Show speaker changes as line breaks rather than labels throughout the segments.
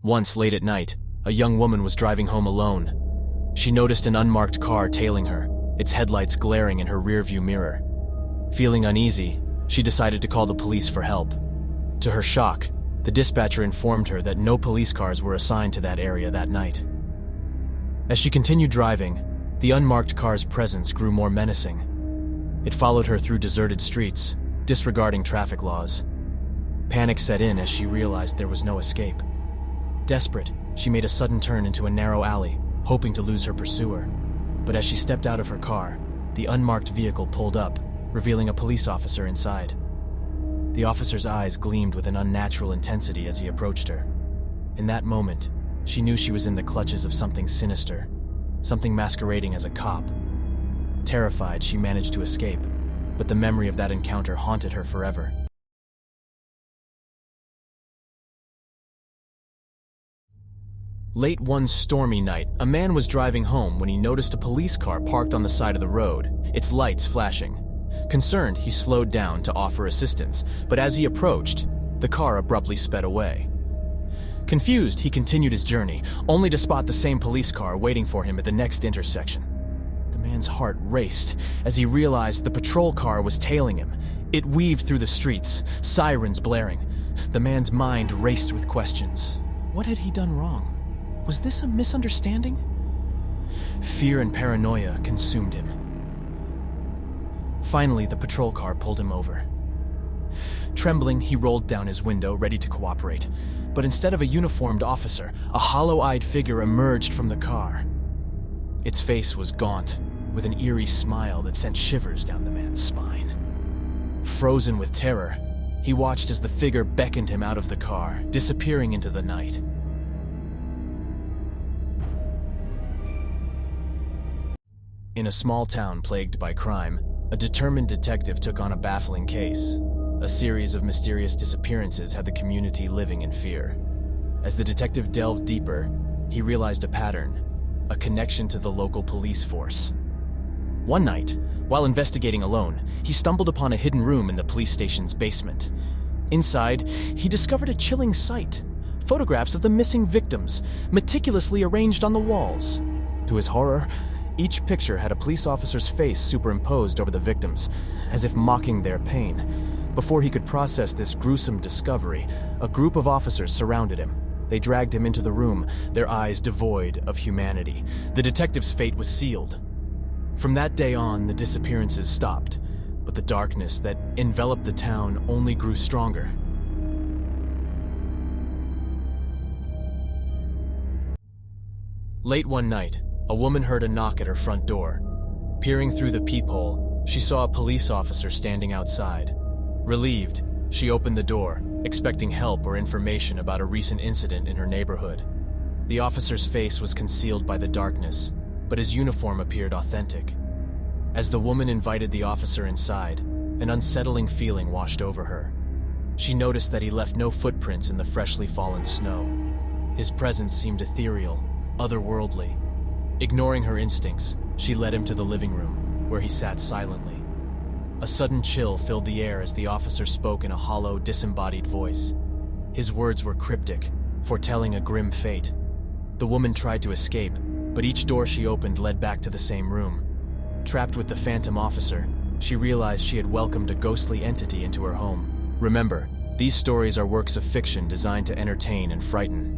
Once, late at night, a young woman was driving home alone. She noticed an unmarked car tailing her, its headlights glaring in her rearview mirror. Feeling uneasy, she decided to call the police for help. To her shock, the dispatcher informed her that no police cars were assigned to that area that night. As she continued driving, the unmarked car's presence grew more menacing. It followed her through deserted streets, disregarding traffic laws. Panic set in as she realized there was no escape. Desperate, she made a sudden turn into a narrow alley, hoping to lose her pursuer. But as she stepped out of her car, the unmarked vehicle pulled up, revealing a police officer inside. The officer's eyes gleamed with an unnatural intensity as he approached her. In that moment, she knew she was in the clutches of something sinister, something masquerading as a cop. Terrified, she managed to escape, but the memory of that encounter haunted her forever. Late one stormy night, a man was driving home when he noticed a police car parked on the side of the road, its lights flashing. Concerned, he slowed down to offer assistance, but as he approached, the car abruptly sped away. Confused, he continued his journey, only to spot the same police car waiting for him at the next intersection. The man's heart raced as he realized the patrol car was tailing him. It weaved through the streets, sirens blaring. The man's mind raced with questions. What had he done wrong? Was this a misunderstanding? Fear and paranoia consumed him. Finally, the patrol car pulled him over. Trembling, he rolled down his window, ready to cooperate. But instead of a uniformed officer, a hollow-eyed figure emerged from the car. Its face was gaunt, with an eerie smile that sent shivers down the man's spine. Frozen with terror, he watched as the figure beckoned him out of the car, disappearing into the night. In a small town plagued by crime, a determined detective took on a baffling case. A series of mysterious disappearances had the community living in fear. As the detective delved deeper, he realized a pattern, a connection to the local police force. One night, while investigating alone, he stumbled upon a hidden room in the police station's basement. Inside, he discovered a chilling sight: photographs of the missing victims, meticulously arranged on the walls. To his horror, each picture had a police officer's face superimposed over the victims, as if mocking their pain. Before he could process this gruesome discovery, a group of officers surrounded him. They dragged him into the room, their eyes devoid of humanity. The detective's fate was sealed. From that day on, the disappearances stopped, but the darkness that enveloped the town only grew stronger. Late one night, a woman heard a knock at her front door. Peering through the peephole, she saw a police officer standing outside. Relieved, she opened the door, expecting help or information about a recent incident in her neighborhood. The officer's face was concealed by the darkness, but his uniform appeared authentic. As the woman invited the officer inside, an unsettling feeling washed over her. She noticed that he left no footprints in the freshly fallen snow. His presence seemed ethereal, otherworldly. Ignoring her instincts, she led him to the living room, where he sat silently. A sudden chill filled the air as the officer spoke in a hollow, disembodied voice. His words were cryptic, foretelling a grim fate. The woman tried to escape, but each door she opened led back to the same room. Trapped with the phantom officer, she realized she had welcomed a ghostly entity into her home. Remember, these stories are works of fiction designed to entertain and frighten.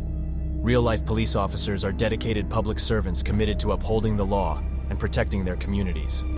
Real-life police officers are dedicated public servants committed to upholding the law and protecting their communities.